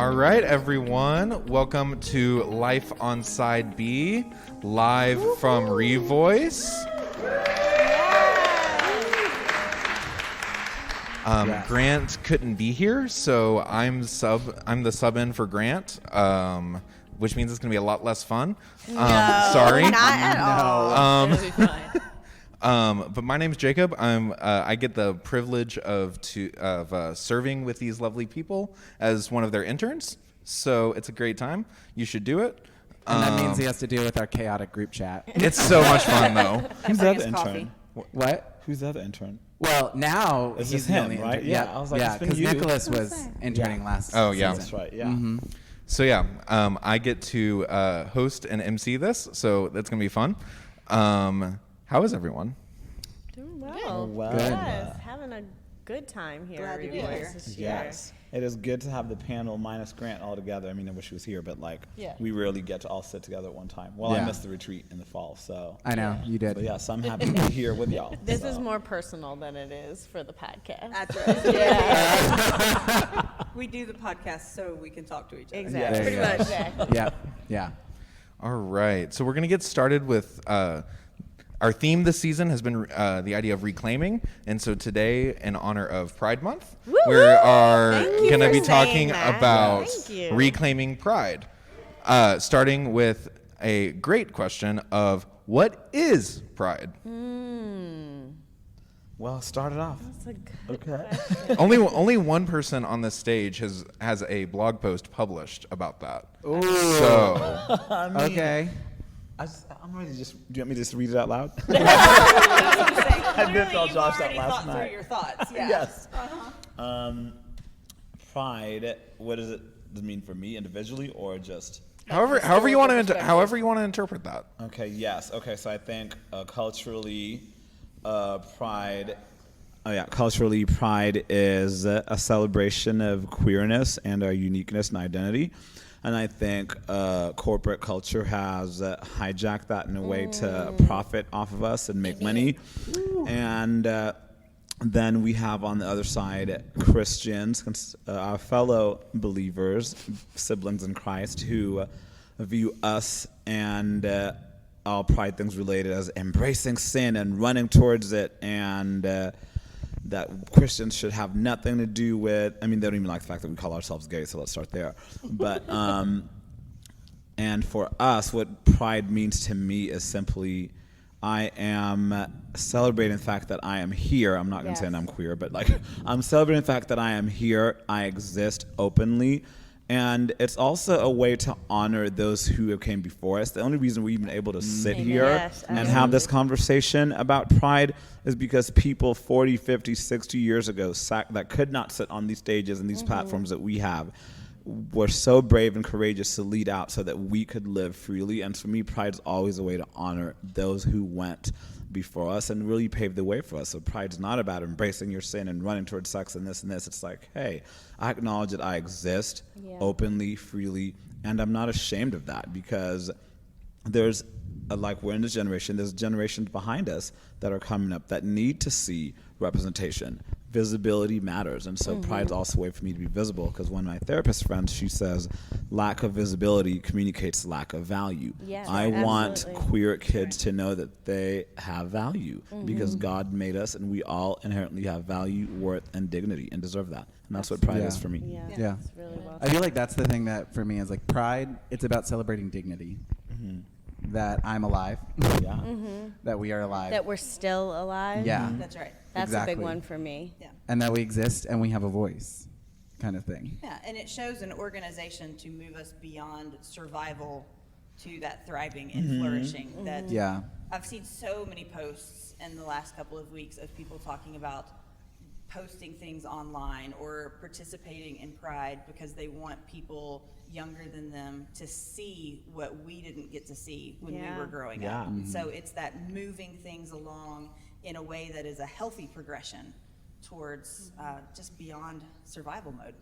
All right, everyone. Welcome to Life on Side B, live from Revoice. Grant couldn't be here, so I'm the sub in for Grant, which means it's going to be a lot less fun. Sorry. Not at all. It'll be fine. But my name's Jacob. I get the privilege of serving with these lovely people as one of their interns. So it's a great time. You should do it. And that means he has to deal with our chaotic group chat. It's so much fun, though. Who's the other intern? What? Who's the other intern? Well, now It's he's just the him, only right? intern. Yeah, I was like, it's been because you. Nicholas was interning last Oh, yeah. season. That's right, yeah. Mm-hmm. So yeah, I get to host and MC this, so that's gonna be fun. How is everyone? Doing well. Oh, well. Good. Yes, having a good time here. Glad to be Revoice here. this year. Yes. It is good to have the panel minus Grant all together. I mean, I wish he was here, but Yeah. we rarely get to all sit together at one time. Well, I Yeah. missed the retreat in the fall, so. I know, you did. But yes, I'm happy to be here with y'all. This so. is more personal than it is for the podcast. That's right. Yeah. We do the podcast so we can talk to each other. Exactly. There Pretty you go. much. Exactly. Yeah. All right, so we're gonna get started with our theme this season has been the idea of reclaiming, and so today, in honor of Pride Month, we are Thank you gonna for be saying talking that. about Thank you. reclaiming pride. Starting with a great question of what is pride? Well, start it off. That's a good Okay. question. only one person on this stage has a blog post published about that. Ooh. So I mean, Okay. I'm ready to do you want me to just read it out loud? I did tell Josh that last thought night. through your thoughts. Yeah. Yes. Pride, what does it mean for me individually or just? however you want to interpret that. Okay, yes. Okay, so I think culturally, pride is a celebration of queerness and our uniqueness and identity. And I think corporate culture has hijacked that in a way to profit off of us and make money. And then we have on the other side Christians, our fellow believers, siblings in Christ, who view us and all pride things related as embracing sin and running towards it, and that Christians should have nothing to do with. I mean, they don't even like the fact that we call ourselves gay, so let's start there. But and for us, what pride means to me is simply, I am celebrating the fact that I am here. I'm not going to say I'm queer, but like I'm celebrating the fact that I am here. I exist openly. And it's also a way to honor those who came before us. The only reason we're even able to sit here Yes, and have this conversation about pride is because people 40, 50, 60 years ago that could not sit on these stages and these platforms that we have were so brave and courageous to lead out so that we could live freely. And for me, pride is always a way to honor those who went before us and really paved the way for us. So pride's not about embracing your sin and running towards sex and this and this. It's like, hey, I acknowledge that I exist openly, freely, and I'm not ashamed of that, because there's like we're in this generation, there's generations behind us that are coming up that need to see representation. Visibility matters, and so pride's also a way for me to be visible, because one of my therapist friends, she says lack of visibility communicates lack of value. Yes, I want absolutely. queer kids to know that they have value because God made us and we all inherently have value, worth, and dignity and deserve that. And that's what pride is for me. Yeah. It's really well I feel like that's the thing that for me is like pride. It's about celebrating dignity. That I'm alive. Yeah. That we are alive. that we're still alive. Yeah. That's right. That's a Exactly. big one for me. Yeah. And that we exist and we have a voice, kind of thing. Yeah, and it shows an organization to move us beyond survival to that thriving and flourishing. That Yeah. I've seen so many posts in the last couple of weeks of people talking about posting things online or participating in Pride because they want people younger than them to see what we didn't get to see when we were growing up. So it's that moving things along in a way that is a healthy progression towards just beyond survival mode.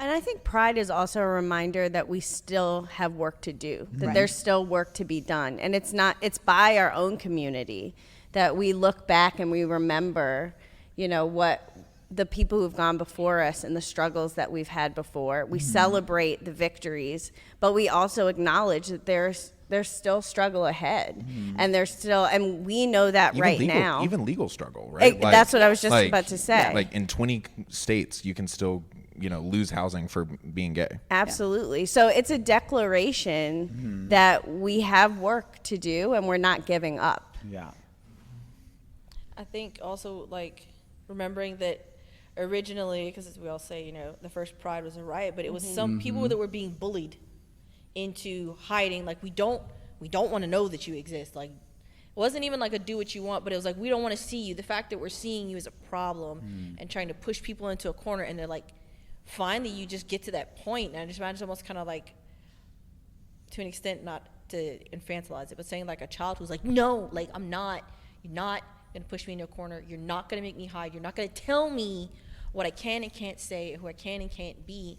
And I think pride is also a reminder that we still have work to do, that Right. there's still work to be done. And it's by our own community that we look back and we remember, you know, what the people who've gone before us and the struggles that we've had before. We celebrate the victories, but we also acknowledge that there's still struggle ahead, and and we know that Even right legal, now. even legal struggle, right? That's what I was just about to say. Like in 20 states, you can still, lose housing for being gay. Absolutely. So it's a declaration that we have work to do, and we're not giving up. Yeah. I think also like remembering that originally, because as we all say, the first Pride was a riot, but it was some people that were being bullied into hiding. Like, we don't want to know that you exist. Like, it wasn't even like a do what you want, but it was like, we don't want to see you. The fact that we're seeing you is a problem, and trying to push people into a corner, and they're like, finally you just get to that point. And I just imagine almost kind of like, to an extent, not to infantilize it, but saying like a child who's like, no, like, you're not going to push me into a corner. You're not going to make me hide. You're not going to tell me what I can and can't say, who I can and can't be.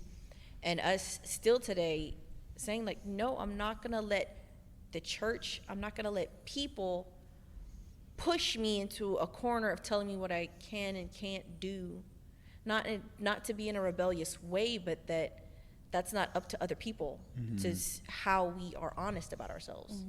And us still today saying like, no, I'm not going to let the church, I'm not going to let people push me into a corner of telling me what I can and can't do. Not to be in a rebellious way, but that's not up to other people. It's how we are honest about ourselves.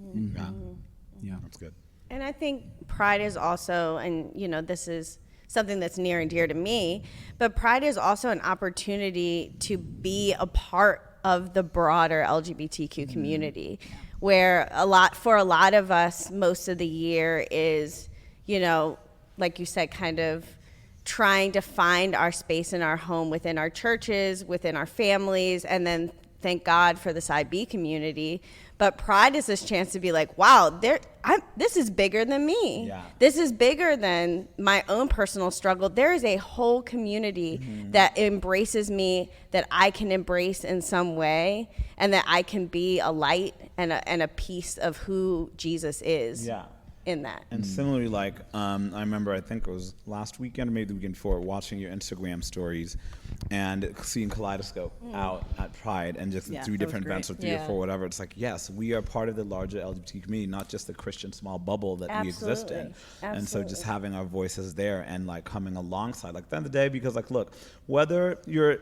Yeah, that's good. And I think Pride is also, and this is something that's near and dear to me, but Pride is also an opportunity to be a part of the broader LGBTQ community, where for a lot of us, most of the year is, like you said, kind of trying to find our space in our home, within our churches, within our families, and then thank God for the Side B community. But Pride is this chance to be like, wow, this is bigger than me. Yeah. This is bigger than my own personal struggle. There is a whole community that embraces me, that I can embrace in some way, and that I can be a light and a piece of who Jesus is. Yeah. In that. And similarly, like, I remember, I think it was last weekend or maybe the weekend before, watching your Instagram stories and seeing Kaleidoscope out at Pride, and just Yeah, through that was different events or great. 3 or 4, whatever. It's like, yes, we are part of the larger LGBT community, not just the Christian small bubble that we exist in. Absolutely. And so just having our voices there and like coming alongside, like, at the end of the day, because like, look, whether you're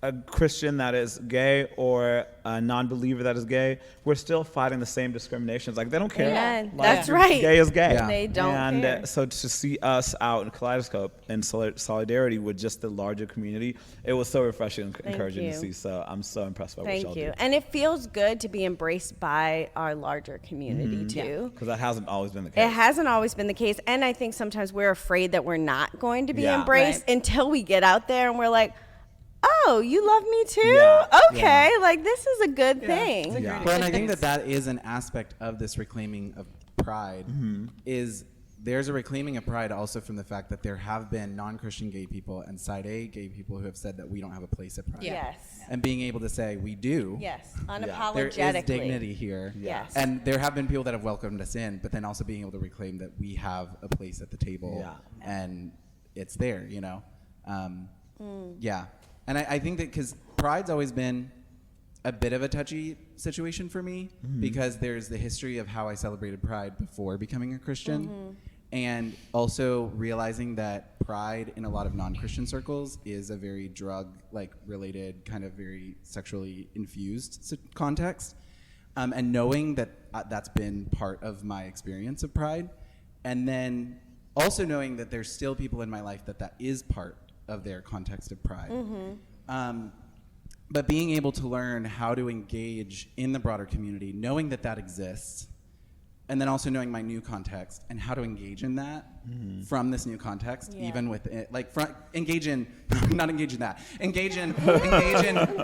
a Christian that is gay or a non-believer that is gay, we're still fighting the same discriminations. Like, they don't care. Amen. Like, That's right. Gay is gay. Yeah. They don't And care. so to see us out in Kaleidoscope in solidarity with just the larger community, it was so refreshing and encouraging to you. see. So I'm so impressed by what Thank y'all you. do. And it feels good to be embraced by our larger community too. Because that hasn't always been the case. It hasn't always been the case, and I think sometimes we're afraid that we're not going to be Yeah. embraced until we get out there and we're like, oh, you love me too? Yeah. Okay, like, this is a good thing. Yeah. Well, and I think that is an aspect of this reclaiming of pride. Is there's a reclaiming of pride also from the fact that there have been non-Christian gay people and Side A gay people who have said that we don't have a place at Pride. Yes. And being able to say we do. Yes. There Unapologetically. is dignity here. Yes. And there have been people that have welcomed us in, but then also being able to reclaim that we have a place at the table. Yeah. And it's there, Yeah. And I think that because Pride's always been a bit of a touchy situation for me, because there's the history of how I celebrated Pride before becoming a Christian. And also realizing that Pride in a lot of non-Christian circles is a very drug-related, kind of very sexually infused context. And knowing that that's been part of my experience of Pride. And then also knowing that there's still people in my life that is part of their context of Pride. But being able to learn how to engage in the broader community, knowing that exists, and then also knowing my new context and how to engage in that from this new context, even with it, engage in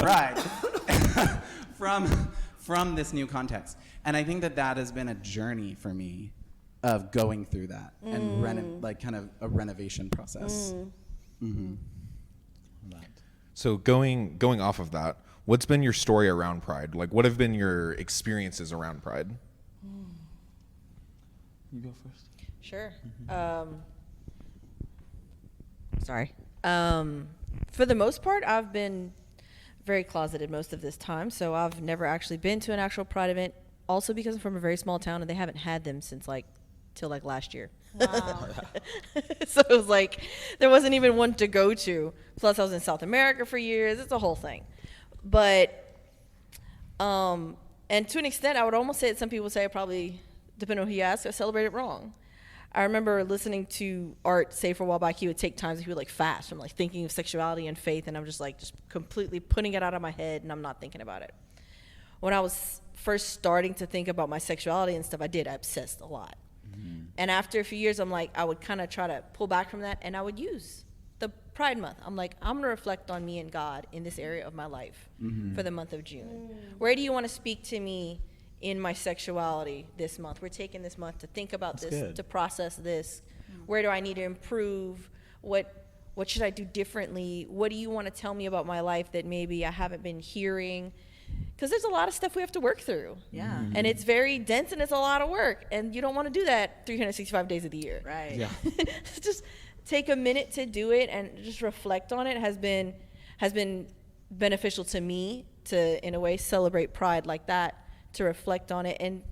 Pride from this new context. And I think that has been a journey for me of going through that and kind of a renovation process. So going off of that, what's been your story around Pride? Like, what have been your experiences around Pride? You go first. Sure. Sorry. For the most part, I've been very closeted most of this time, so I've never actually been to an actual Pride event. Also, because I'm from a very small town and they haven't had them since like till like last year. Wow. So it was like there wasn't even one to go to. Plus I was in South America for years. It's a whole thing. But and to an extent I would almost say that some people say I probably, depending on who you ask, I celebrated wrong. I remember listening to Art say for a while back he would take times he would like fast from like thinking of sexuality and faith, and I'm just like just completely putting it out of my head and I'm not thinking about it. When I was first starting to think about my sexuality and stuff, I obsessed a lot. And after a few years, I'm like, I would kind of try to pull back from that, and I would use the Pride Month. I'm like, I'm going to reflect on me and God in this area of my life for the month of June. Where do you want to speak to me in my sexuality this month? We're taking this month to think about That's this, good. to process this. Where do I need to improve? What should I do differently? What do you want to tell me about my life that maybe I haven't been hearing? Because there's a lot of stuff we have to work through. Yeah. And it's very dense and it's a lot of work. And you don't want to do that 365 days of the year. Right. Yeah. Just take a minute to do it and just reflect on it has been beneficial to me to, in a way, celebrate Pride like that, to reflect on it. And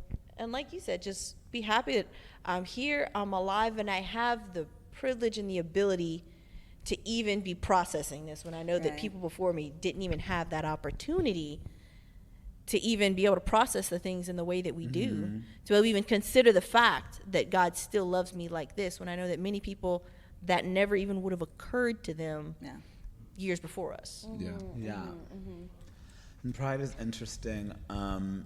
like you said, just be happy that I'm here, I'm alive, and I have the privilege and the ability to even be processing this when I know that Right. people before me didn't even have that opportunity to even be able to process the things in the way that we do, to be able to even consider the fact that God still loves me like this, when I know that many people that never even would have occurred to them Yeah. years before us. Yeah. Yeah. And Pride is interesting, kind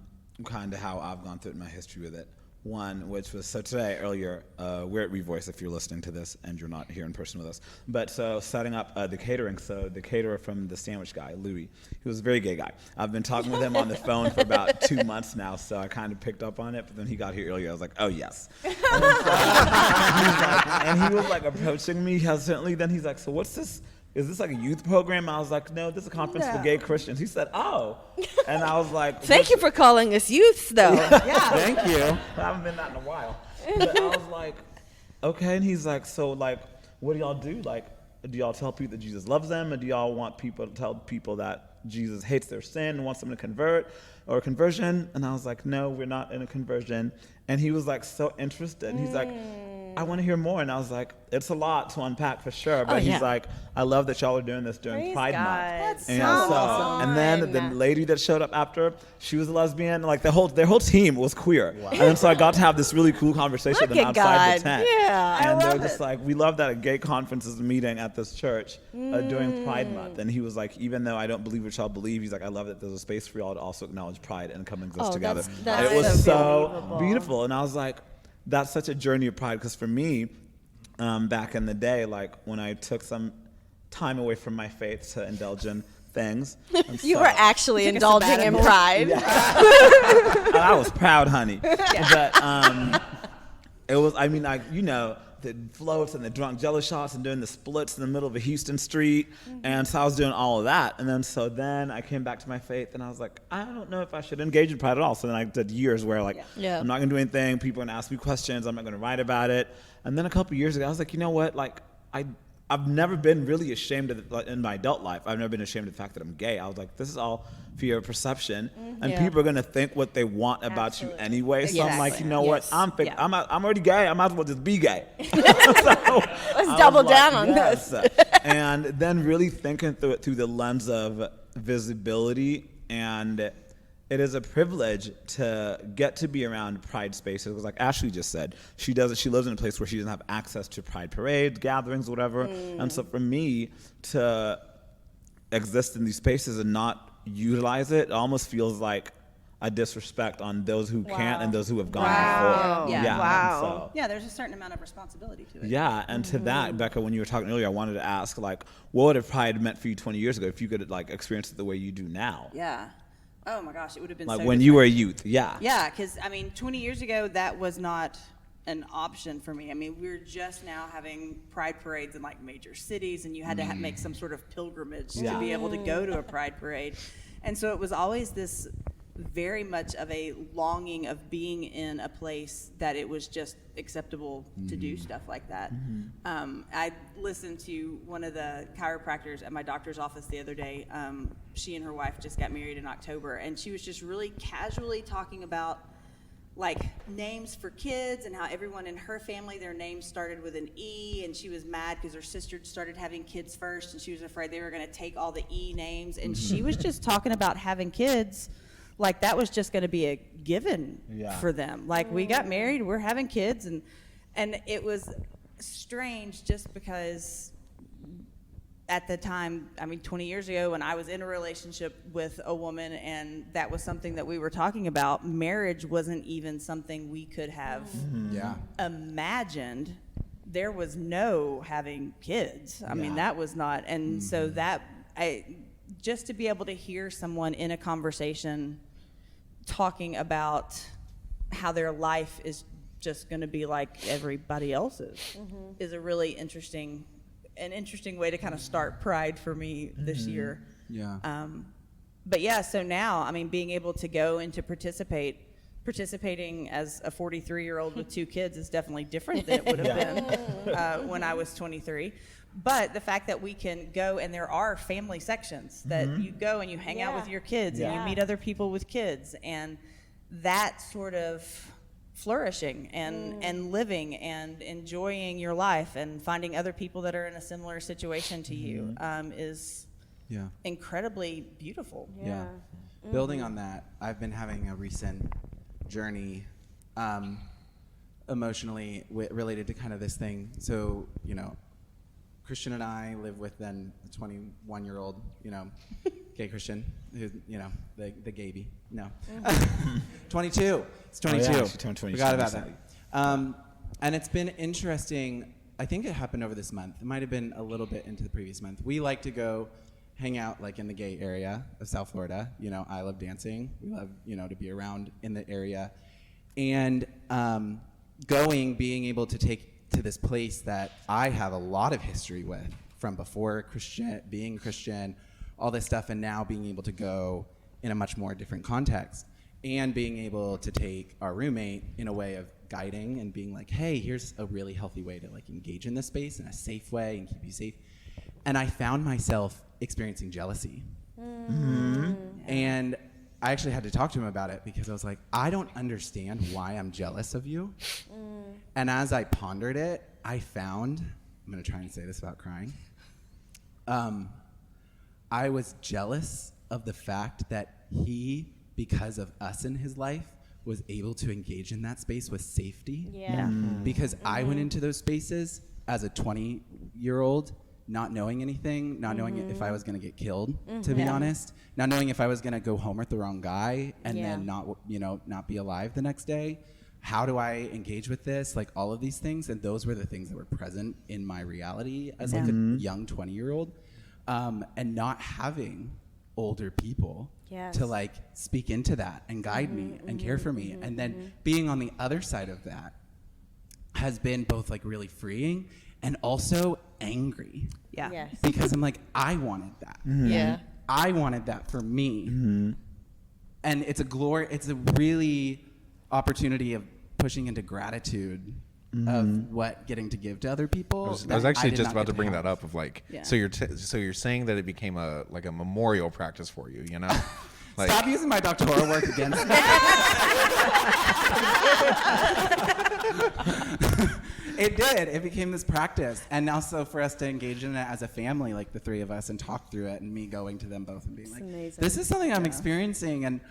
of how I've gone through it in my history with it. One, which was, so today, earlier, we're at Revoice if you're listening to this and you're not here in person with us. But so setting up the catering, so the caterer from the sandwich guy, Louis, he was a very gay guy. I've been talking with him on the phone for about 2 months now, so I kind of picked up on it, but then he got here earlier, I was like, oh yes. And he was like approaching me hesitantly, then he's like, so what's this? Is this like a youth program? I was like, no, this is a conference for gay Christians. He said, oh. And I was like, Thank you for calling us youths, though. thank you. I haven't been that in a while. But I was like, okay. And he's like, so like, what do y'all do? Like, do y'all tell people that Jesus loves them? Or do y'all want people to tell people that Jesus hates their sin and wants them to convert or a conversion? And I was like, no, we're not in a conversion. And he was like so interested. He's like, I want to hear more. And I was like, it's a lot to unpack for sure. But yeah. he's like, I love that y'all are doing this during Praise Pride God. Month. That's And so so, awesome. and then the lady that showed up after, she was a lesbian. Like their whole team was queer. And then so I got to have this really cool conversation with them Look at outside the God. tent. Yeah. And I they're love just it. like, we love that a gay conference is a meeting at this church during Pride Month. And he was like, even though I don't believe what y'all believe, he's like, I love that there's a space for y'all to also acknowledge Pride and come exist Oh, together. that's And it was so so believable. beautiful. And I was like, that's such a journey of Pride. Because for me, back in the day, like when I took some time away from my faith to indulge in things. and You so- were actually indulging in Pride. and I was proud, honey. But it was, I mean, like, you know, the floats and the drunk jello shots and doing the splits in the middle of a Houston street. And so I was doing all of that. And then I came back to my faith and I was like, I don't know if I should engage in Pride at all. So then I did years where like, Yeah. I'm not going to do anything. People are going to ask me questions. I'm not going to write about it. And then a couple years ago, I was like, you know what? Like, I've never been really ashamed of it in my adult life. I've never been ashamed of the fact that I'm gay. I was like, this is all for your perception, and Yeah. people are gonna think what they want about Absolutely. you anyway. So I'm like, Exactly. you know what? Yes. Yeah. I'm already gay. I might as well just be gay. Let's double down on this. And then really thinking through it through the lens of visibility, and it is a privilege to get to be around Pride spaces. Because like Ashley just said, she lives in a place where she doesn't have access to Pride parades, gatherings, whatever. And so for me to exist in these spaces and not utilize it, it almost feels like a disrespect on those who can't and those who have gone Wow. before. Yeah. and Wow. so- Yeah, there's a certain amount of responsibility to it. yeah, and to that, Becca, when you were talking earlier, I wanted to ask, like, what would have Pride meant for you 20 years ago if you could like experience it the way you do now? Yeah. Oh my gosh, it would have been Like so when different. you were a youth, yeah. Yeah, because I mean, 20 years ago, that was not an option for me. I mean, we were just now having pride parades in like major cities, and you had to make some sort of pilgrimage Yeah. to be able to go to a pride parade. And so it was always this very much of a longing of being in a place that it was just acceptable to do stuff like that. I listened to one of the chiropractors at my doctor's office the other day. She and her wife just got married in October, and she was just really casually talking about like names for kids and how everyone in her family, their names started with an E, and she was mad because her sister started having kids first and she was afraid they were going to take all the E names, and she was just talking about having kids like that was just going to be a given for them. Like, we got married, we're having kids, and it was strange just because at the time, 20 years ago, when I was in a relationship with a woman and that was something that we were talking about, marriage wasn't even something we could have imagined. There was no having kids. I mean, that was not. And so that, just to be able to hear someone in a conversation talking about how their life is just going to be like everybody else's is a really interesting way to kind of start Pride for me this year. But yeah, so now, being able to go and to participating as a 43-year-old with 2 kids is definitely different than it would have been when I was 23. But the fact that we can go, and there are family sections that you go and you hang out with your kids and you meet other people with kids, and that sort of flourishing and living and enjoying your life and finding other people that are in a similar situation to you is incredibly beautiful. Building on that, I've been having a recent journey emotionally related to kind of this thing. So, Christian and I live with then a 21-year-old, gay Christian, who, the gay-bee. No. 22. It's 22. Oh, yeah, she turned 22 Forgot about recently. that. And it's been interesting. I think it happened over this month. It might have been a little bit into the previous month. We like to go hang out like in the gay area of South Florida. I love dancing. We love, to be around in the area. And being able to take to this place that I have a lot of history with from before being Christian, all this stuff, and now being able to go in a much more different context, and being able to take our roommate in a way of guiding and being like, hey, here's a really healthy way to like engage in this space in a safe way and keep you safe. And I found myself experiencing jealousy. And I actually had to talk to him about it because I was like, I don't understand why I'm jealous of you. And as I pondered it, I found, I'm going to try and say this without crying. I was jealous of the fact that he, because of us in his life, was able to engage in that space with safety. Because I went into those spaces as a 20-year-old, not knowing anything, not knowing if I was going to get killed, to be honest, not knowing if I was going to go home with the wrong guy and then not be alive the next day. How do I engage with this? Like all of these things. And those were the things that were present in my reality as like a young 20-year-old. And not having older people to like speak into that and guide me and care for me. And then being on the other side of that has been both like really freeing and also angry. Because I'm like, I wanted that. I wanted that for me. And it's a really opportunity of pushing into gratitude of what getting to give to other people. I was actually just about to bring that up of like, so you're saying that it became a memorial practice for you, Like, stop using my doctoral work against me. It did. It became this practice. And also for us to engage in it as a family, like the 3 of us, and talk through it, and me going to them both and being like, this is something I'm experiencing, and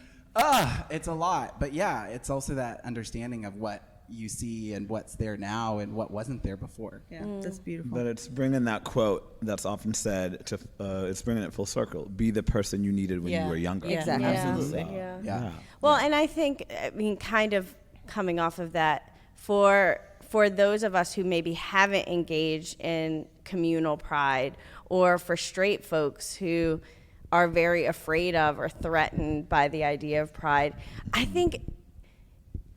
it's a lot. But yeah, it's also that understanding of what you see and what's there now and what wasn't there before. That's beautiful. But it's bringing that quote that's often said to, it's bringing it full circle. Be the person you needed when you were younger. Exactly. Absolutely. Yeah. Well, and I think, kind of coming off of that, for those of us who maybe haven't engaged in communal pride, or for straight folks who are very afraid of or threatened by the idea of pride, I think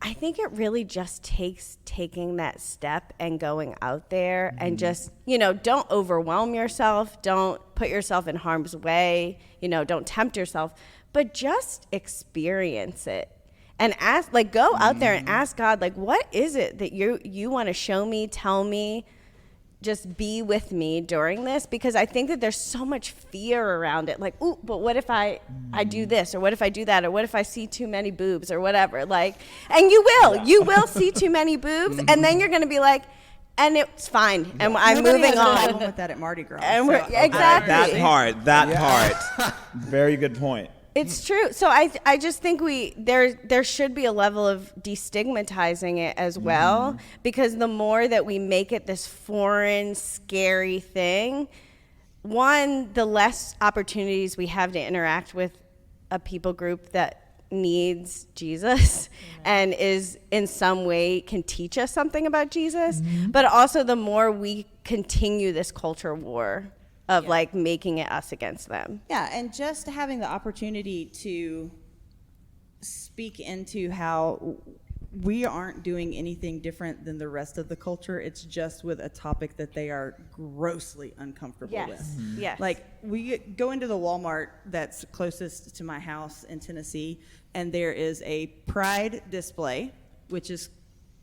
it really just takes taking that step and going out there and just, don't overwhelm yourself. Don't put yourself in harm's way. Don't tempt yourself, but just experience it and go out there and ask God, what is it that you want to show me, tell me, just be with me during this, because I think that there's so much fear around it. Like, ooh, but what if I do this, or what if I do that, or what if I see too many boobs, or whatever. Like, and you will see too many boobs, and then you're going to be like, and it's fine, and I'm Nobody moving has a on. problem with that at Mardi Gras. And we're, so- exactly. That part. Very good point. It's true. So I just think there should be a level of destigmatizing it as well, because the more that we make it this foreign, scary thing, one, the less opportunities we have to interact with a people group that needs Jesus and is in some way can teach us something about Jesus, but also the more we continue this culture war of like making it us against them. Yeah, and just having the opportunity to speak into how we aren't doing anything different than the rest of the culture. It's just with a topic that they are grossly uncomfortable with. Yes. Like, we go into the Walmart that's closest to my house in Tennessee, and there is a Pride display, which is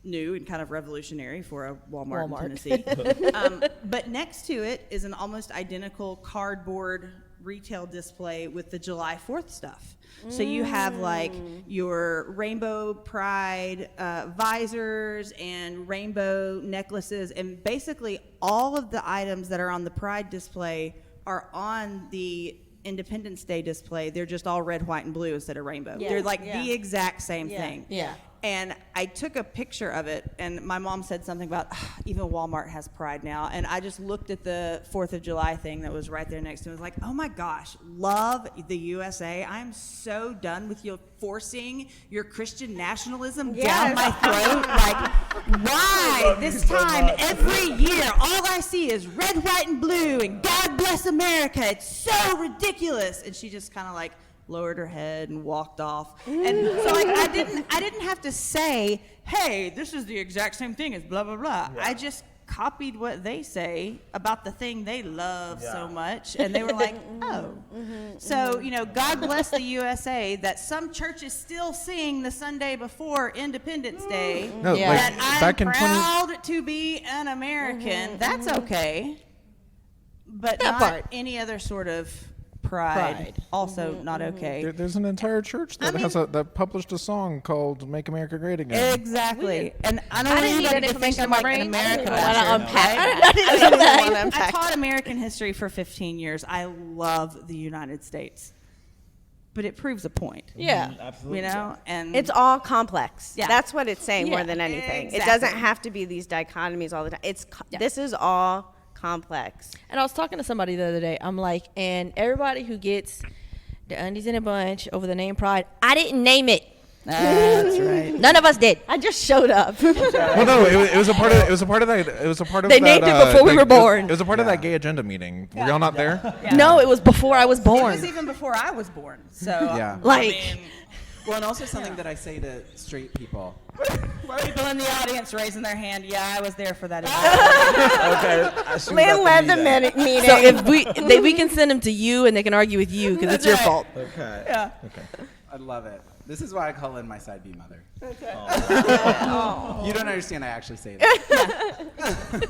new and kind of revolutionary for a Walmart. In Tennessee. But next to it is an almost identical cardboard retail display with the July 4th stuff. So you have like your rainbow pride visors and rainbow necklaces, and basically all of the items that are on the pride display are on the Independence Day display. They're just all red, white, and blue instead of rainbow. They're like the exact same thing. Yeah. And I took a picture of it, and my mom said something about, even Walmart has Pride now. And I just looked at the 4th of July thing that was right there next to me. I was like, oh my gosh, love the USA. I'm so done with you forcing your Christian nationalism down my throat. Like, why this time every year, all I see is red, white, and blue, and God bless America. It's so ridiculous. And she just kind of like lowered her head and walked off. And so like I didn't have to say, hey, this is the exact same thing as blah blah blah. I just copied what they say about the thing they love so much, and they were like, oh. So, you know, God bless the USA that some churches still sing the Sunday before Independence Day. No, Yeah. like That I'm back in 20 proud to be an American. That's okay. But That not part. any other sort of pride. Also not okay. there's an entire church that that published a song called "Make America Great Again." Exactly. And I don't I want didn't need anybody that to think information I'm in my like brain. an American. I didn't want to unpack. right? I didn't know that. I taught American history for 15 years. I love the United States. But it proves a point. Yeah. Absolutely. You know? And It's all complex. Yeah. That's what it's saying more Yeah, than anything. It exactly. doesn't have to be these dichotomies all the time. This is all complex. And I was talking to somebody the other day. I'm like, and everybody who gets the undies in a bunch over the name Pride, I didn't name it. that's right. None of us did. I just showed up. Well, no, it was a part of that. It was a part of They that, named it before we were born. It was a part of that gay agenda meeting. Were y'all not there? No, it was before I was It born. was even before I was born. So Yeah. Like, Well, and also something that I say to straight people. people in the audience raising their hand. Yeah, I was there for that. Okay. Lynn led the meeting. so if we can send them to you and they can argue with you because it's your fault. Okay. Yeah. I love it. This is why I call in my side B mother. You don't understand. I actually say that.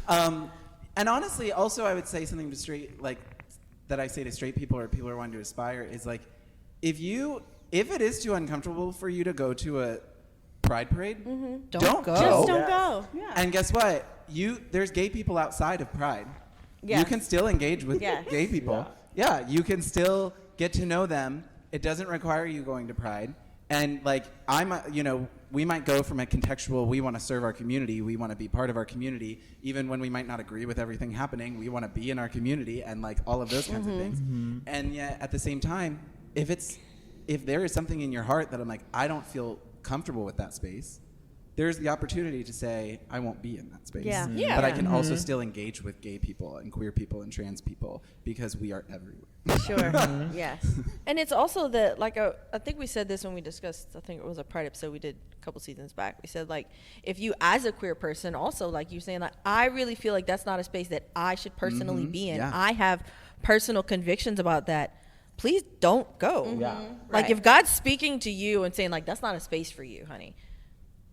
And honestly, also, I would say something to straight, like, that I say to straight people or people who are wanting to aspire is like, if it is too uncomfortable for you to go to a pride parade, don't go. Just don't go. Yeah. And guess what? There's gay people outside of Pride. Yes. You can still engage with Yes. gay people. Yeah, you can still get to know them. It doesn't require you going to Pride. And like we might go from a contextual, we want to serve our community, we want to be part of our community, even when we might not agree with everything happening, we want to be in our community and like all of those kinds of things. And yet at the same time, if there is something in your heart that I'm like, I don't feel comfortable with that space, there's the opportunity to say, I won't be in that space. Yeah. Yeah. But I can also still engage with gay people and queer people and trans people because we are everywhere. Sure. Yes. And it's also that, like, I think we said this when we discussed, I think it was a Pride episode we did a couple seasons back. We said, like, if you, as a queer person, also, like you're saying, like, I really feel like that's not a space that I should personally be in. Yeah. I have personal convictions about that. Please don't go. Yeah. Like, Right. if God's speaking to you and saying, like, that's not a space for you, honey,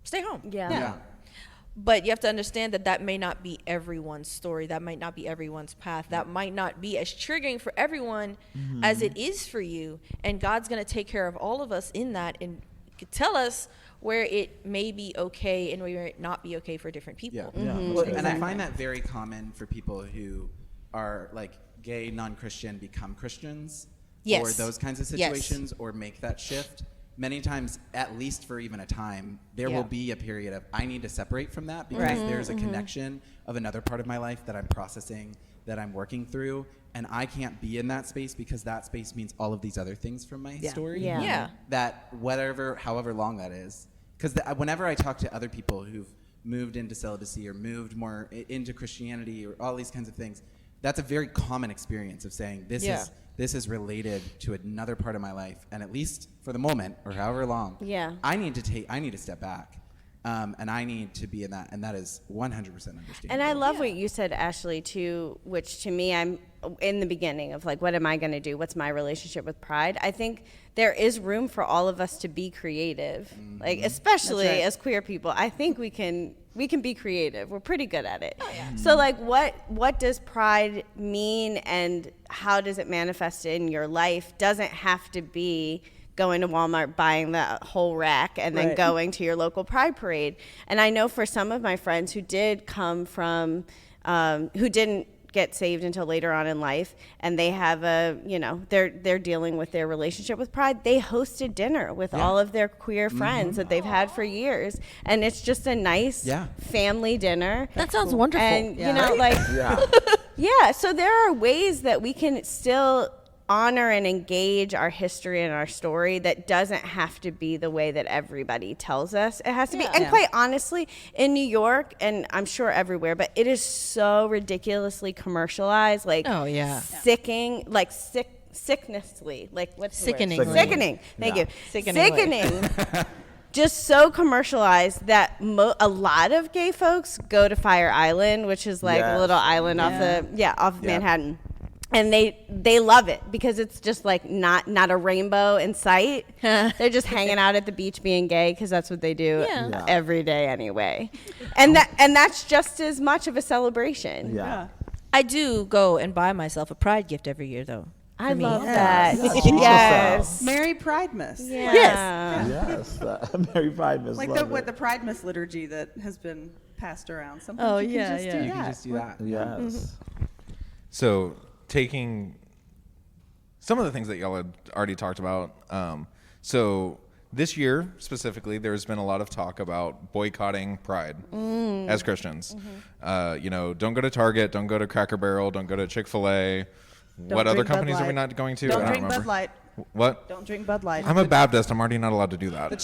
stay home. Yeah. Yeah. But you have to understand that that may not be everyone's story. That might not be everyone's path. That might not be as triggering for everyone as it is for you. And God's going to take care of all of us in that and tell us where it may be okay and where it not be okay for different people. Well, and I find that very common for people who are like gay, non-Christian, become Christians, or those kinds of situations, or make that shift. Many times, at least for even a time, there will be a period of, I need to separate from that because there's a connection of another part of my life that I'm processing, that I'm working through, and I can't be in that space because that space means all of these other things from my story. That however long that is. Because whenever I talk to other people who've moved into celibacy or moved more into Christianity or all these kinds of things, that's a very common experience of saying, this is related to another part of my life, and at least for the moment or however long, I need to step back, and I need to be in that, and that is 100% understandable. And I love what you said, Ashley, too, which to me, I'm in the beginning of like, what am I going to do? What's my relationship with pride? I think there is room for all of us to be creative, like especially as queer people. I think we can be creative. We're pretty good at it. So like what does pride mean and how does it manifest in your life? Doesn't have to be going to Walmart, buying the whole rack, and then going to your local pride parade. And I know for some of my friends who did come from, who didn't get saved until later on in life, and they have they're dealing with their relationship with pride. They hosted dinner with all of their queer friends that they've had for years, and it's just a nice family dinner. That sounds wonderful. And so there are ways that we can still honor and engage our history and our story that doesn't have to be the way that everybody tells us it has to be. And quite honestly, in New York, and I'm sure everywhere, but it is so ridiculously commercialized, like sicknessly, like what's sickening. Sickening. Thank you. Sickening. Just so commercialized that a lot of gay folks go to Fire Island, which is like a little island off of Manhattan. And they love it because it's just like not a rainbow in sight. They're just hanging out at the beach being gay because that's what they do every day anyway. And that's just as much of a celebration. I do go and buy myself a pride gift every year though. I love that. Yes. Merry Pridemas. Yes. Merry Pridemas. Like the Pridemas liturgy that has been passed around. Sometimes you can just do that. Yes. So taking some of the things that y'all had already talked about. So this year specifically, there's been a lot of talk about boycotting Pride as Christians. Don't go to Target, don't go to Cracker Barrel, don't go to Chick-fil-A. What other companies are we not going to? Don't I don't drink remember. Bud Light. What? Don't drink Bud Light. I'm a Baptist. I'm already not allowed to do that. The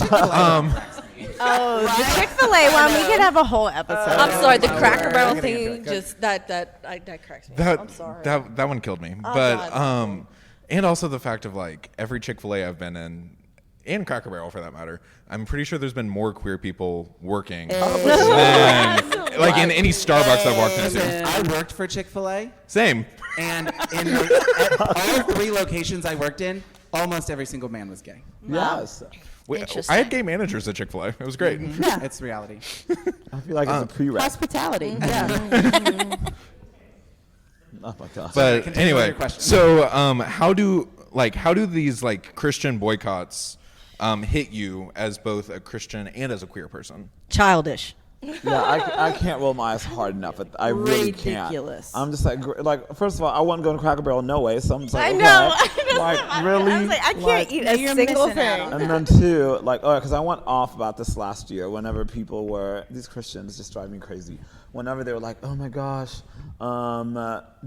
Chick-fil-A one, we could have a whole episode. I'm sorry, the Cracker Barrel thing just that cracks me up. I'm sorry. That one killed me. And also the fact of like every Chick-fil-A I've been in, and Cracker Barrel for that matter, I'm pretty sure there's been more queer people working than like in any Starbucks I've walked into. I worked for Chick-fil-A. Same. And at all 3 locations I worked in, almost every single man was gay. Yes. I had gay managers at Chick-fil-A. It was great. Yeah. It's reality. I feel like it's a prereq. Hospitality. Oh my gosh. But anyway, so how do these like Christian boycotts hit you as both a Christian and as a queer person? Childish. Yeah, I can't roll my eyes hard enough. I really can't. Ridiculous. I'm just like first of all, I wasn't going to Cracker Barrel no way. So I'm just like, I know. Like really? I was like, I can't eat a single thing. And then 2, like, because I went off about this last year. Whenever these Christians just drive me crazy. Whenever they were like, oh my gosh,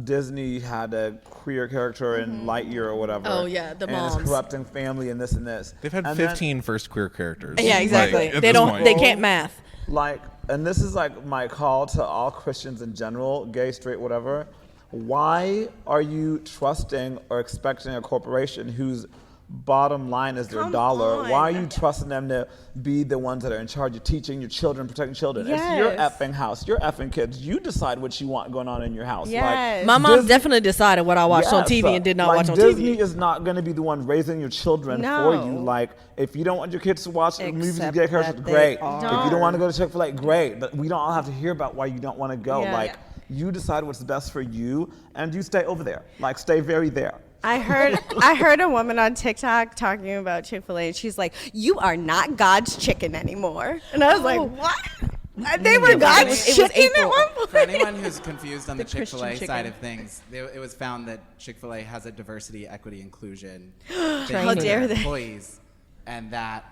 Disney had a queer character in Lightyear or whatever. Oh yeah, the moms. And it's corrupting family and this and this. They've had 15 first queer characters. Yeah, exactly. Like, They can't math. Like, and this is like my call to all Christians in general, gay, straight, whatever. Why are you trusting or expecting a corporation whose bottom line is their Come dollar. on. Why are you trusting them to be the ones that are in charge of teaching your children, protecting children? It's your Yes. effing house, your effing kids. You decide what you want going on in your house. Yes. My mom Disney- definitely decided what I watched on Yes, TV and did not watch on Disney TV. is not going to be the one raising your children No. for you. Like, if you don't want your kids to watch movies and Except get characters, that they great. are. If you don't want to go to Chick-fil-A, great. But we don't all have to hear about why you don't want to go. Yeah. Like, you decide what's best for you, and you stay over there. Like, stay very there. I heard a woman on TikTok talking about Chick-fil-A, and she's like, "You are not God's chicken anymore." And I was like, "What? They were God's was chicken at April. one point?" For anyone who's confused on the Christian Chick-fil-A side chicken. of things, it was found that Chick-fil-A has a diversity, equity, inclusion How thing for dare their they. employees, and that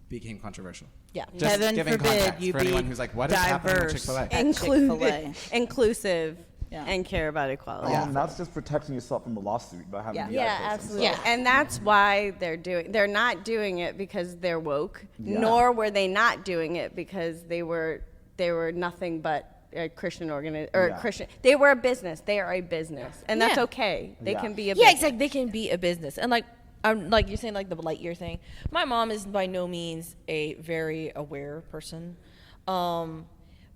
became controversial. Yeah. Just Heaven giving forbid context you for be anyone who's like, what is happening with diverse. Chick-fil-A? Inclusive, Yeah. and care about equality. And that's just protecting yourself from a lawsuit by having Yeah. the Yeah, other person. absolutely. Yeah. And that's why they're not doing it because they're woke, Yeah. nor were they not doing it because they were nothing but a Christian Yeah. Christian. They were a business. They are a business. And that's Yeah. okay. They Yeah. can be a Yeah, business. exactly. They can be a business, and like you're saying, like the light year thing. My mom is by no means a very aware person,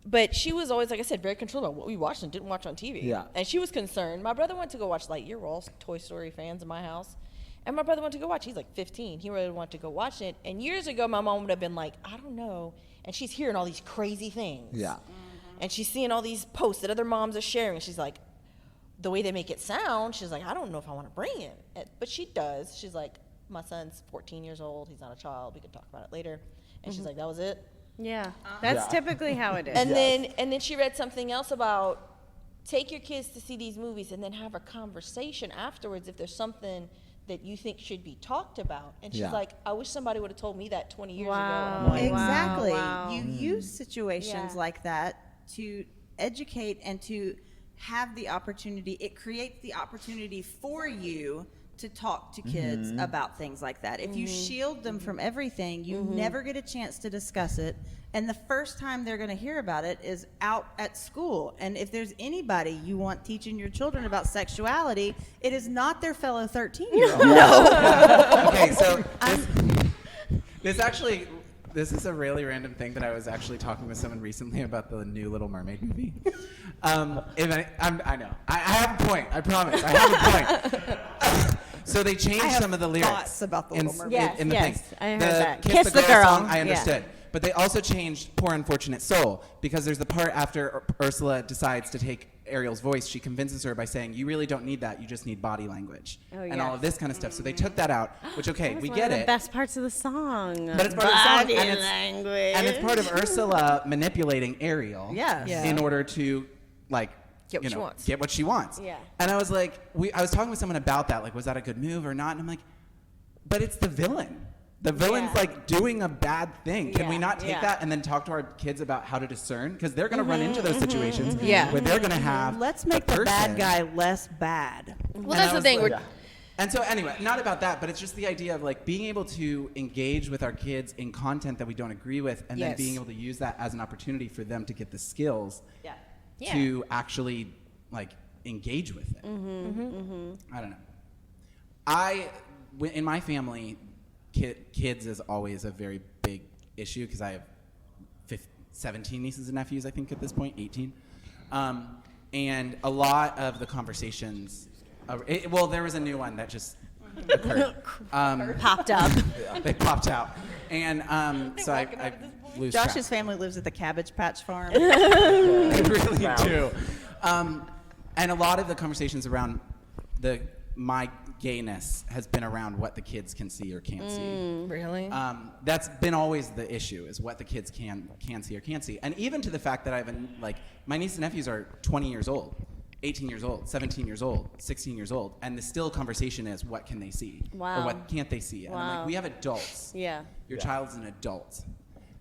but she was always, like I said, very controlled about what we watched and didn't watch on TV. Yeah. And she was concerned. My brother went to go watch Lightyear. We're all Toy Story fans in my house. And my brother went to go watch. He's like 15. He really wanted to go watch it. And years ago, my mom would have been like, I don't know. And she's hearing all these crazy things. Yeah. And she's seeing all these posts that other moms are sharing. And she's like, the way they make it sound, she's like, I don't know if I want to bring it. But she does. She's like, my son's 14 years old. He's not a child. We could talk about it later. And she's like, that was it. Yeah. That's Yeah. typically how it is. And then she read something else about take your kids to see these movies and then have a conversation afterwards if there's something that you think should be talked about. And she's Yeah. like, I wish somebody would have told me that 20 years ago. And Wow. I'm like, Exactly. Wow. You use situations Yeah. like that to educate and to have the opportunity. It creates the opportunity for you to talk to kids about things like that. If you shield them from everything, you never get a chance to discuss it. And the first time they're going to hear about it is out at school. And if there's anybody you want teaching your children about sexuality, it is not their fellow 13-year-old. Okay, so this is a really random thing, but I was actually talking with someone recently about the new Little Mermaid movie. I know. I have a point. I promise. I have a point. So they changed some of the lyrics. thoughts about the Little Mermaid. Yes, in the yes, thing. I heard the that. Kiss the Girl song, I yeah. understood. But they also changed Poor Unfortunate Soul because there's the part after Ursula decides to take Ariel's voice, she convinces her by saying, you really don't need that, you just need body language. Oh, and all yes. of this kind of stuff. So they took that out, which, okay, That was we one get of the it. best parts of the song. But it's part of the song, Body and it's- language. And it's part of Ursula manipulating Ariel Yes. Yeah. in order to, like, Get what she wants. Get what she wants. Yeah. And I was like, I was talking with someone about that, like, was that a good move or not? And I'm like, but it's the villain. The villain's Yeah. like doing a bad thing. Can we Yeah, not take yeah. that and then talk to our kids about how to discern? Because they're going to run into those situations Yeah. where they're going to have Let's make the bad guy less bad. well, And that's I the was thing. like- We're, And so anyway, not about that, but it's just the idea of like being able to engage with our kids in content that we don't agree with, and then Yes. being able to use that as an opportunity for them to get the skills Yeah. to actually like engage with it. I don't know. In my family, kids is always a very big issue because I have 17 nieces and nephews, I think at this point, 18. And a lot of the conversations, there was a new one that just occurred. popped up. They popped out. And so I lose track. Josh's family lives at the Cabbage Patch Farm. They really do. And a lot of the conversations around my gayness has been around what the kids can see or can't see. really? That's been always the issue, is what the kids can see or can't see. And even to the fact that my nieces and nephews are 20 years old, 18 years old, 17 years old, 16 years old, and the still conversation is what can they see? Wow. Or what can't they see? And I'm Wow. like, we have adults. Yeah. Your child's an adult.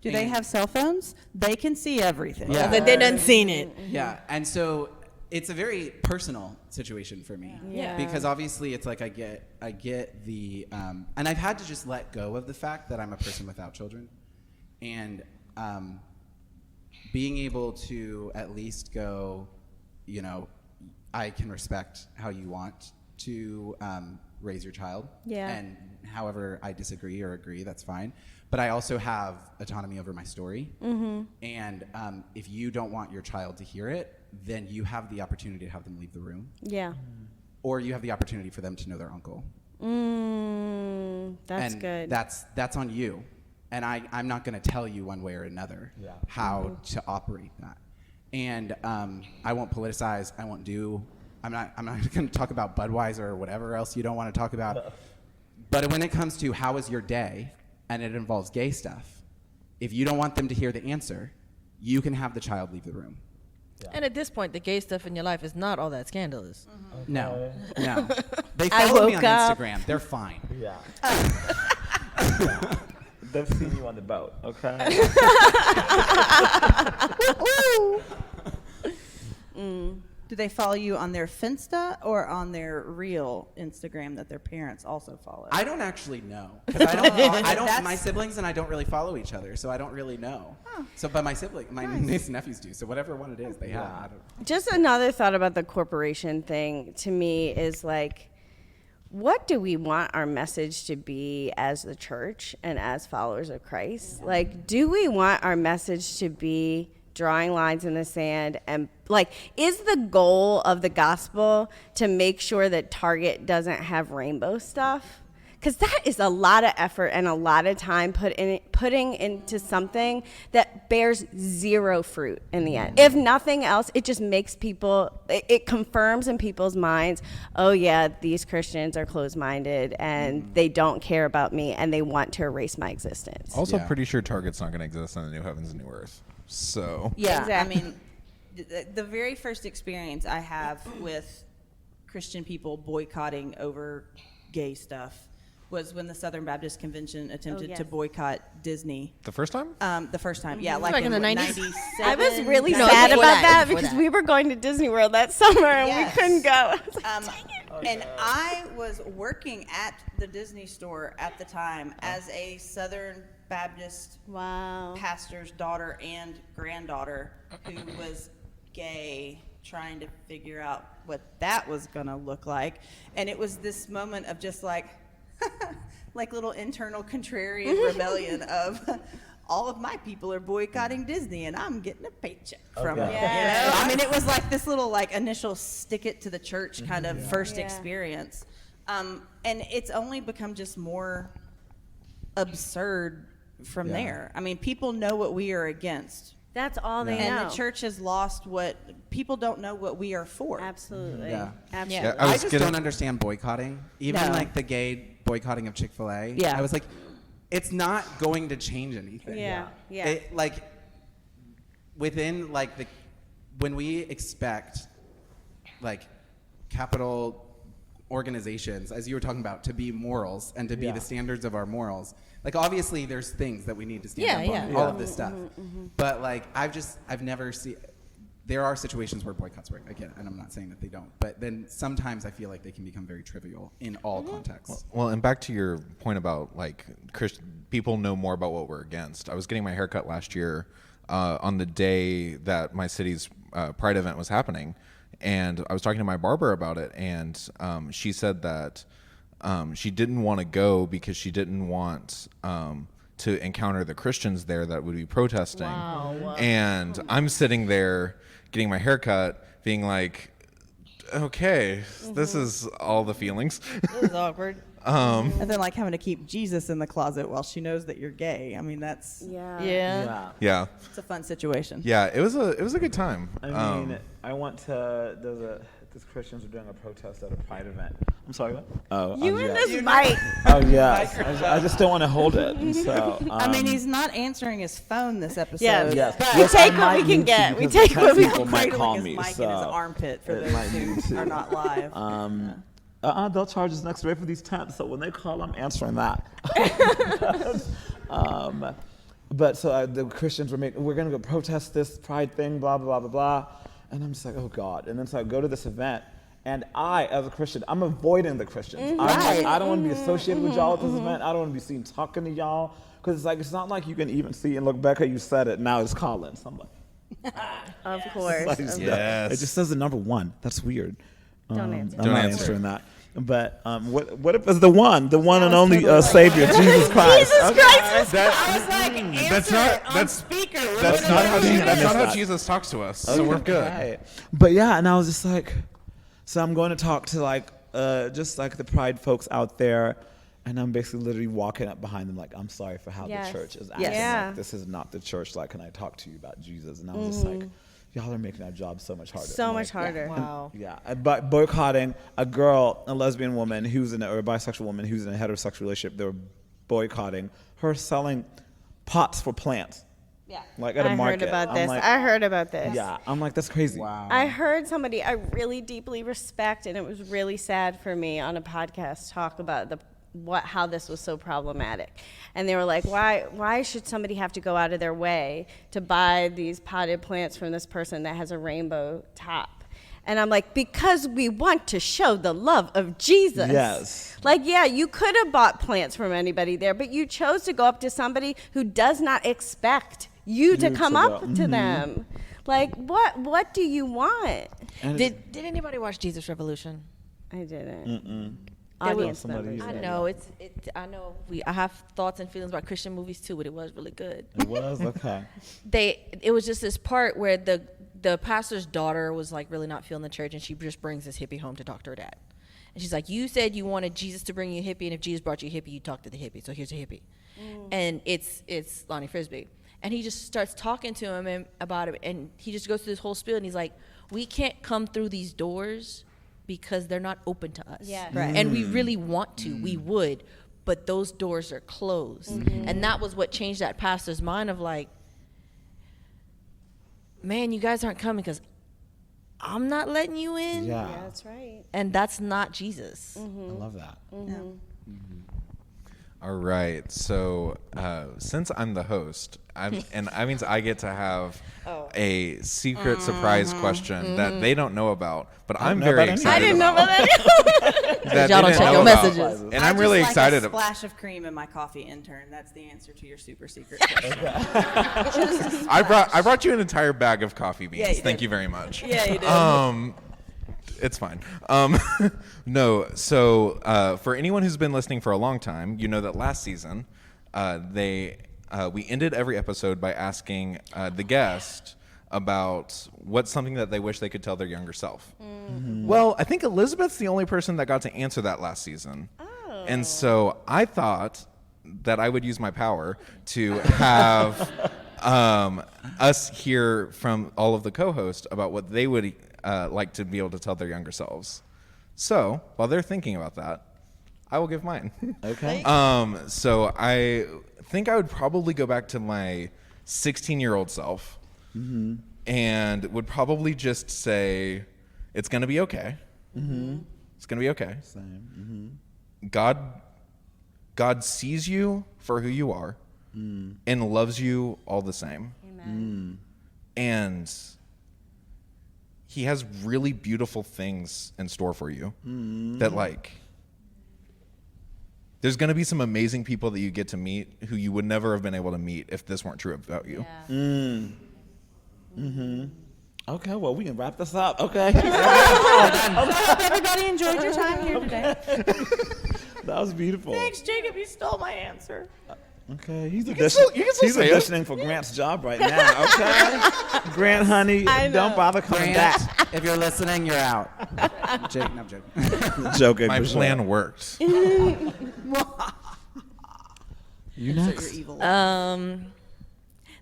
Do they And- have cell phones? They can see everything. Yeah. But they done seen it. Yeah, and so it's a very personal situation for me. Yeah. Because obviously it's like I get the and I've had to just let go of the fact that I'm a person without children, and being able to at least go, I can respect how you want to raise your child. Yeah. And however I disagree or agree, that's fine. But I also have autonomy over my story. Mm-hmm. And if you don't want your child to hear it, then you have the opportunity to have them leave the room. Yeah. Or you have the opportunity for them to know their uncle. That's And good. That's on you. And I'm not going to tell you one way or another how to operate that. And I won't politicize. I'm not going to talk about Budweiser or whatever else you don't want to talk about. But when it comes to how was your day, and it involves gay stuff, if you don't want them to hear the answer, you can have the child leave the room. And at this point, the gay stuff in your life is not all that scandalous. No. They I follow me on woke up. Instagram. They're fine. Yeah. They've seen you on the boat, okay? Do they follow you on their Finsta or on their real Instagram that their parents also follow? I don't actually know. 'Cause I don't. My siblings and I don't really follow each other, so I don't really know. So, but my niece and nephews do. So whatever one it is, they have. I don't. Just another thought about the corporation thing to me is like, what do we want our message to be as the church and as followers of Christ? Like, do we want our message to be drawing lines in the sand, and like, is the goal of the gospel to make sure that Target doesn't have rainbow stuff? Because that is a lot of effort and a lot of time putting into something that bears zero fruit in the end. If nothing else, it just makes people, it confirms in people's minds, oh yeah, these Christians are closed-minded and they don't care about me and they want to erase my existence. Also, Yeah. pretty sure Target's not going to exist on the new heavens and new earth. So Yeah, Exactly. I mean, the very first experience I have with Christian people boycotting over gay stuff was when the Southern Baptist Convention attempted to yes. boycott Disney. the first time, The first time, yeah, like Back in the 90s? 97. I was really No, sad before about that, that before because that. we were going to Disney World that summer and Yes. we couldn't go. I was like, dang it. And I was working at the Disney store at the time as a Southern Baptist Wow. pastor's daughter and granddaughter who was gay, trying to figure out what that was going to look like. And it was this moment of just like little internal contrarian rebellion of all of my people are boycotting Disney and I'm getting a paycheck from it. Yeah. You know? I mean, it was like this little like initial stick it to the church kind of first Yeah. experience. And it's only become just more absurd from there. I mean, people know what we are against. That's all they And know. the church has lost what people don't know what we are for. Absolutely. Yeah. Absolutely. Yeah, I was just getting- don't understand boycotting. Even No. like the gay boycotting of Chick-fil-A. Yeah. I was like, it's not going to change anything. Yeah. Yeah. It, like within like when we expect like capital organizations, as you were talking about, to be morals and to be the standards of our morals. Like obviously there's things that we need to stand up on, all of this stuff. But like I've never seen. There are situations where boycotts work, again, and I'm not saying that they don't. But then sometimes I feel like they can become very trivial in all contexts. well, and back to your point about like people know more about what we're against. I was getting my haircut last year on the day that my city's Pride event was happening, and I was talking to my barber about it, and she said that she didn't want to go because she didn't want to encounter the Christians there that would be protesting. Wow. And I'm sitting there getting my haircut, being like, okay, this is all the feelings. This is awkward. And then like having to keep Jesus in the closet while she knows that you're gay. I mean, that's Yeah. Yeah. Yeah, it's a fun situation. yeah, it was a good time. I mean, I went to these Christians were doing a protest at a Pride event. I'm sorry. What? Oh, You and yes. this mic. Oh yes. I just don't want to hold it. And so, I mean, he's not answering his phone this episode. Yes. yes. We Yes, take I what we might can need to get. We because take what we people can might Cradling call his me. mic So in his armpit for it those might need who to. are not live. They'll charge us next rate for these tents. So when they call, I'm answering that. But so the Christians we're going to go protest this Pride thing, blah, blah, blah, blah, blah. And I'm just like, oh, God. And then so I go to this event, and I, as a Christian, I'm avoiding the Christians. I'm like, I don't want to be associated with y'all at this event. I don't want to be seen talking to y'all. Because it's like, it's not like you can even see, and look, Becca, you said it, now it's Colin. So I'm like, Of course. like, Of Yes. it just says the number 1. That's weird. Don't answer. I'm Don't not answer. answering that. But what if it's the one and only Savior, Jesus Christ? Jesus Christ. That's not how Jesus talks to us. So we're good. Right. But yeah, and I was just like, so I'm going to talk to like just like the Pride folks out there, and I'm basically literally walking up behind them like, I'm sorry for how Yes. the church is acting. Yeah. Like, this is not the church. Like, can I talk to you about Jesus? And I was just like, y'all are making our job so much harder. So I'm much like, harder. Wow. Yeah, but boycotting a lesbian woman or a bisexual woman who's in a heterosexual relationship, they were boycotting her selling pots for plants. Yeah. Like at a I market. heard about I'm this. like, I heard about this. yeah, I'm like, that's crazy. Wow. I heard somebody I really deeply respect, and it was really sad for me on a podcast talk about how this was so problematic. And they were like, why should somebody have to go out of their way to buy these potted plants from this person that has a rainbow top? And I'm like, because we want to show the love of Jesus. Yes. Like, yeah, you could have bought plants from anybody there, but you chose to go up to somebody who does not expect you to come up to them. Like, what do you want? And Did anybody watch Jesus Revolution? I didn't. There was- Audience members. I know I know I have thoughts and feelings about Christian movies too, but it was really good. it was okay. It was just this part where the pastor's daughter was like really not feeling the church, and she just brings this hippie home to talk to her dad. And she's like, you said you wanted Jesus to bring you a hippie, and if Jesus brought you a hippie, you talk to the hippie. So here's a hippie. And it's Lonnie Frisbee. And he just starts talking to him about it, and he just goes through this whole spiel, and he's like, we can't come through these doors because they're not open to us. Yes. Right. And we really want to. We would, but those doors are closed. And that was what changed that pastor's mind of like, man, you guys aren't coming because I'm not letting you in. Yeah. Yeah, that's right. And that's not Jesus. I love that. All right. So since I'm the host, and that means I get to have a secret surprise question that they don't know about, but I'm know very about excited. I didn't know about that. that Y'all they don't didn't check know your about. messages. And I'm really excited. A splash of cream in my coffee, intern. That's the answer to your super secret question. I brought you an entire bag of coffee beans. Yeah, you Thank did. you very much. Yeah, you did. It's fine. No. So for anyone who's been listening for a long time, you know that last season, we ended every episode by asking the guest about what's something that they wish they could tell their younger self. Well, I think Elizabeth's the only person that got to answer that last season. And so I thought that I would use my power to have us hear from all of the co-hosts about what they would like to be able to tell their younger selves. So while they're thinking about that, I will give mine. Okay. So I think I would probably go back to my 16-year-old self and would probably just say, it's going to be okay. It's going to be okay. Same. God sees you for who you are and loves you all the same. Amen. And he has really beautiful things in store for you that like there's going to be some amazing people that you get to meet who you would never have been able to meet if this weren't true about you. Yeah. Okay, well, we can wrap this up. Okay. Hope everybody enjoyed your time here today. That was beautiful. Thanks, Jacob. You stole my answer. Okay, he's you can still he's say it. auditioning for Grant's job right now. Okay, Grant, honey, don't bother coming Grant, back. if you're listening, you're out. Jake, no, I'm joking. Joking. My for sure. plan worked. You next. You're evil.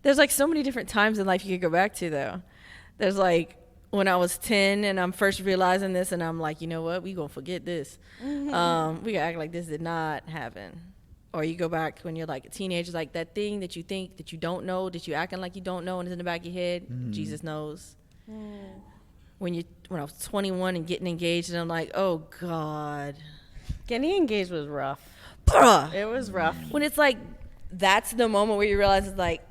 There's like so many different times in life you could go back to though. There's like when I was 10 and I'm first realizing this and I'm like, you know what, we gonna forget this. We gotta act like this did not happen. Or you go back when you're like a teenager, like that thing that you think that you don't know, that you acting like you don't know and it's in the back of your head, Jesus knows. When I was 21 and getting engaged and I'm like, oh God. Getting engaged was rough. Bruh. It was rough. When it's like, that's the moment where you realize it's like,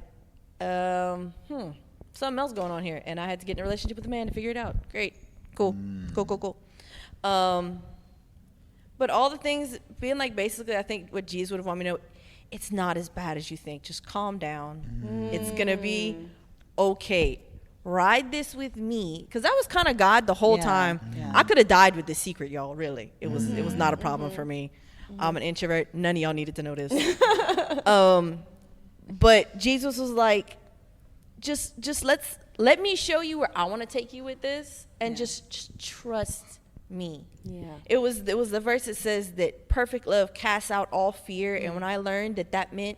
something else going on here. And I had to get in a relationship with a man to figure it out. Great. Cool. Cool. But all the things, being like basically, I think what Jesus would have wanted me to know, it's not as bad as you think. Just calm down. It's going to be okay. ride this with me, because that was kind of God the whole Yeah, time. yeah. I could have died with this secret, y'all. Really, it was not a problem for me. I'm an introvert. None of y'all needed to know this. But Jesus was like, just let me show you where I want to take you with this, and just trust me. Yeah. It was the verse that says that perfect love casts out all fear, and when I learned that meant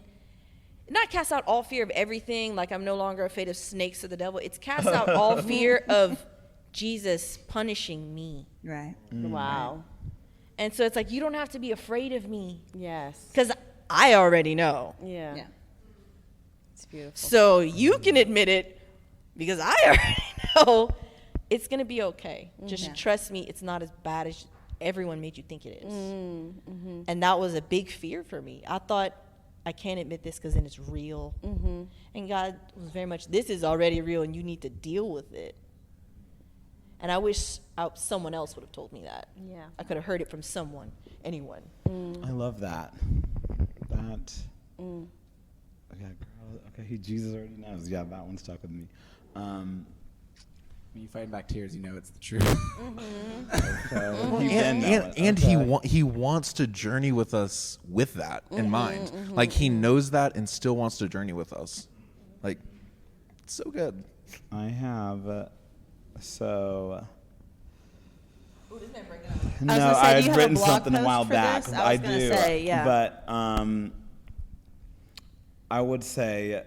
not cast out all fear of everything, like I'm no longer afraid of snakes or the devil. It's cast out all fear of Jesus punishing me. Right. Wow. And so it's like, you don't have to be afraid of me, Yes. because I already know. Yeah. Yeah. It's beautiful. So you can admit it, because I already know it's going to be okay. Just Yeah. trust me, it's not as bad as everyone made you think it is. And that was a big fear for me. I thought, I can't admit this because then it's real. And God was very much, this is already real and you need to deal with it. And I wish someone else would have told me that. Yeah. I could have heard it from someone, anyone. I love that. Okay, girl. Okay, Jesus already knows. Yeah, that one stuck with me. When you fight back tears, you know it's the truth. Okay. He didn't know it. Okay. he wants to journey with us with that in mind. Like he knows that and still wants to journey with us. Like, it's so good. I have so. gonna No, say, do I've you have a written blog something a post while for back. this? I was gonna do, say, yeah. But I would say,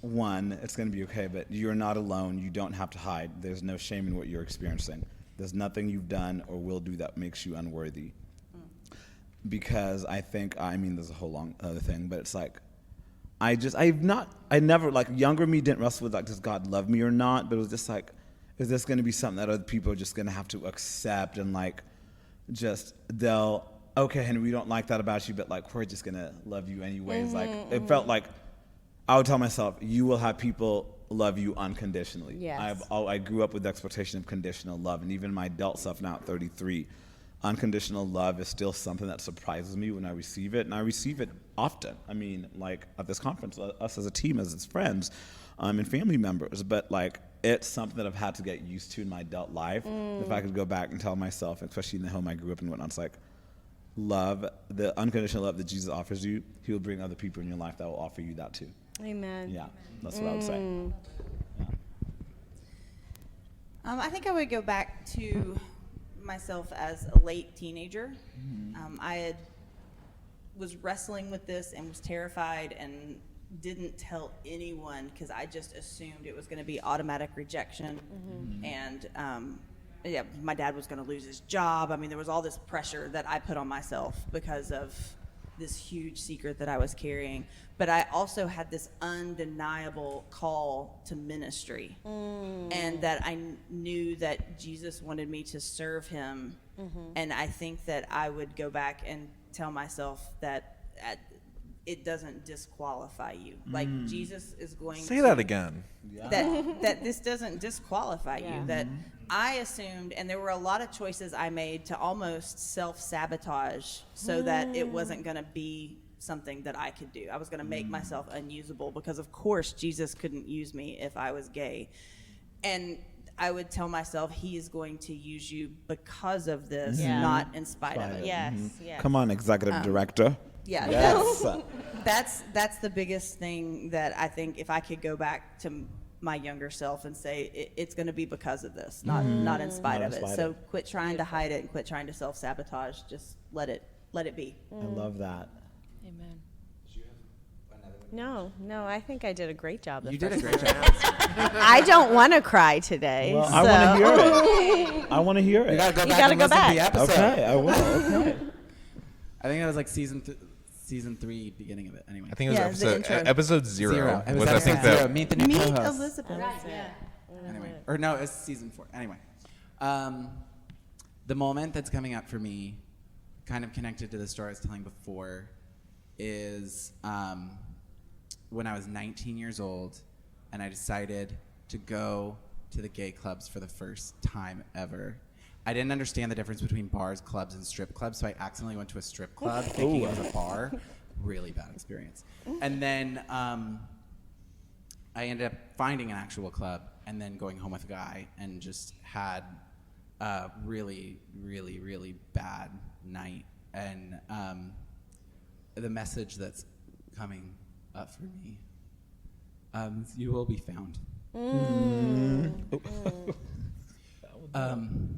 one, it's going to be okay, but you're not alone. You don't have to hide. There's no shame in what you're experiencing. There's nothing you've done or will do that makes you unworthy. Because I think, I mean, there's a whole long other thing, but it's like, I never, like, younger me didn't wrestle with, like, does God love me or not? But it was just like, is this going to be something that other people are just going to have to accept and, like, okay, Henry, we don't like that about you, but, like, we're just going to love you anyways. Like, it felt like I would tell myself, you will have people love you unconditionally. Yes. I grew up with the expectation of conditional love, and even my adult self now at 33, unconditional love is still something that surprises me when I receive it, and I receive it often. I mean, like, at this conference, us as a team, as its friends, and family members, but, like, it's something that I've had to get used to in my adult life. If I could go back and tell myself, especially in the home I grew up in, whatnot, it's like, love, the unconditional love that Jesus offers you, he will bring other people in your life that will offer you that too. Amen. Yeah, that's what I would say. Yeah. I think I would go back to myself as a late teenager. Was wrestling with this and was terrified and didn't tell anyone because I just assumed it was going to be automatic rejection. And my dad was going to lose his job. I mean, there was all this pressure that I put on myself because of this huge secret that I was carrying. But I also had this undeniable call to ministry, and that I knew that Jesus wanted me to serve him. And I think that I would go back and tell myself that it doesn't disqualify you. Like, Jesus is going Say to that again. that this doesn't disqualify you. That I assumed, and there were a lot of choices I made to almost self-sabotage so that it wasn't going to be something that I could do. I was going to make myself unusable because, of course, Jesus couldn't use me if I was gay. And I would tell myself, he is going to use you because of this, not in spite of it. Yes. Yes. Come on, executive director. Yeah, Yes. that's the biggest thing that I think if I could go back to my younger self and say it's going to be because of this, not in spite Not of in it. spite So of it. quit trying to hide it and quit trying to self-sabotage. Just let it be. I love that. Amen. No, I think I did a great job. You did a great first job. time around. I don't want to cry today. Well, so. I want to hear it. I want to hear it. You gotta go You back gotta and go listen to the back. episode. Okay, I will. Okay. I think that was like season 3, beginning of it. Anyway. I think it was Yeah, the intro. episode 0. It was Was I think episode 0. that Meet the new Meet co-host. Elizabeth. Anyway, or no, it's season 4. Anyway, the moment that's coming up for me, kind of connected to the story I was telling before, is when I was 19 years old, and I decided to go to the gay clubs for the first time ever. I didn't understand the difference between bars, clubs, and strip clubs, so I accidentally went to a strip club thinking it was a bar. Really bad experience. And then I ended up finding an actual club, and then going home with a guy and just had a really, really, really bad night. And the message that's coming up for me is you will be found.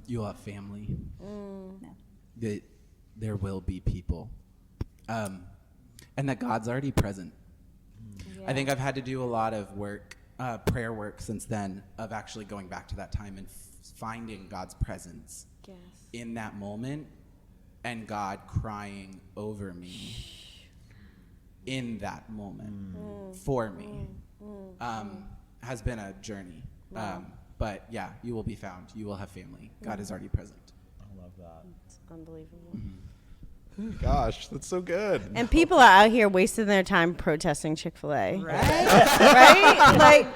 You will have family. That there will be people. And that God's already present. I think I've had to do a lot of work, prayer work since then, of actually going back to that time and finding God's presence in that moment, and God crying over me in that moment for me. Has been a journey. But yeah, you will be found. You will have family. God is already present. I love that. It's unbelievable. Gosh, that's so good. And people are out here wasting their time protesting Chick-fil-A. Right? Right? Like,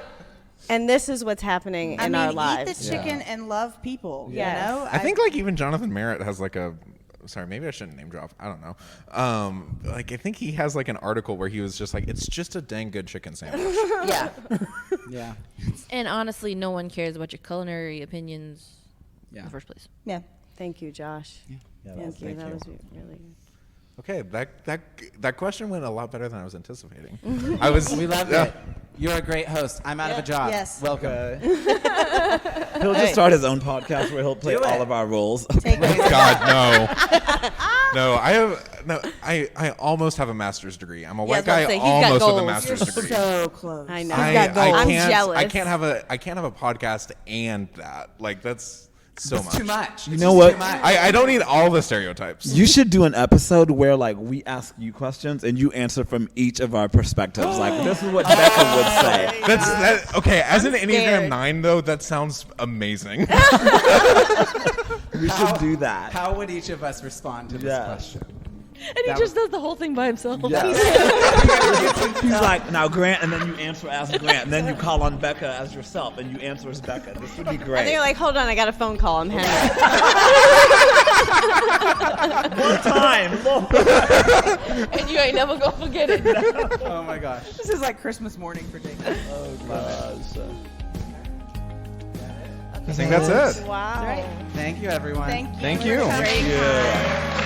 and this is what's happening in our lives. Eat the chicken and love people. Yes. You know? I think like even Jonathan Merritt has like a, sorry, maybe I shouldn't name drop. I don't know. Like I think he has like an article where he was just like, it's just a dang good chicken sandwich. Yeah. Yeah. And honestly, no one cares about your culinary opinions in Yeah. the first place. Yeah. Thank you, Josh. Yeah, Thank you. thank That you. was really good. Okay, that question went a lot better than I was anticipating. I was. We love it. You're a great host. I'm out of a job. Yes. Welcome. He'll just start his own podcast where he'll play Do all it. of our roles. God, no. No, I almost have a master's degree. I'm a white I was about guy to say, he's got almost with a goals. master's You're degree. so close. I know. I I'm can't, jealous. I can't have a podcast and that. Like that's so It's much. too much. You It's know just what? too much. I don't need all the stereotypes. You should do an episode where like we ask you questions and you answer from each of our perspectives. Like this is what Becca would say. That's that. Okay, as an Enneagram scared. 9 though, that sounds amazing. We should do that. How would each of us respond to this Yeah. question? And he That just does the whole thing by himself. He's like, now Grant, and then you answer as Grant, and then you call on Becca as yourself, and you answer as Becca. This would be And great. they're like, hold on, I got a phone call. I'm hanging up. One time. And you ain't never gonna forget it. Oh my gosh. This is like Christmas morning for Jacob. I think that's it. Wow. Right. Thank you, everyone. Thank you. Thank you. Great time.